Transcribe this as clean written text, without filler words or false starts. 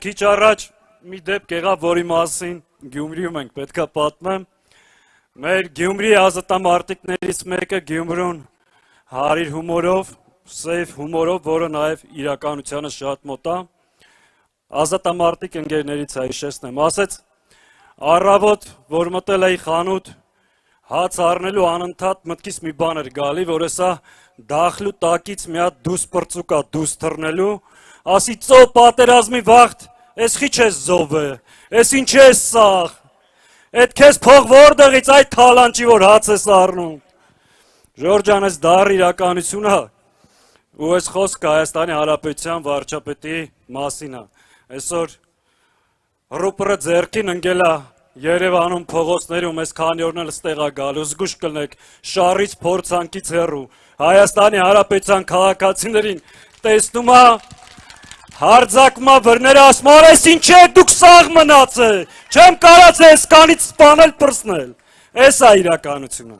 քիչ առաջ մի դեպք եղավ, որի մասին Գյումրիում ենք պետքա պատմեմ։ Մեր Գյումրիի ազատամարտիկներից մեկը Գյումրուն հարիր հումորով, սև հումորով, որը նաև իրականությանը շատ մոտ է, ազատամարտիկ ընկերներից հիշեցնեմ, ասեց առավոտ, որ մտել էի խանութ, հաց առնելու անընդհատ մտքից մի բան էր գալի, որ հեսա դախլու տակից մի հատ դուս պրծուկ է դուս թռնելու, ասի ծո պատերազմի վաղտ, ես խիչ ես զովը, ես ինչ ես սաղ, այդ քեզ փող որտեղից այդ թալանչի, որ հաց ես առնում։ Ժորժ ջան, այս դառ իրականություն է, ու այս խոսքը Հայաստանի Հանրապետության վարչապետի մասին է։ Այսօր ռուպրը ձեռքին ընկել է Երևանում փողոցներում, այս քանի օրն էլ ստեղ է գալու, զգուշ կլնեք, շարից փորձանքից հեռու, Հայաստանի Հանրապետության քաղաքացիներին տեսնում է, հարձակվում է վրները, ասում է, այս ինչ է, դուք սաղ մնաց է, չեմ կարած այս կանից սպանել պրսնել, այս է իրականությունը։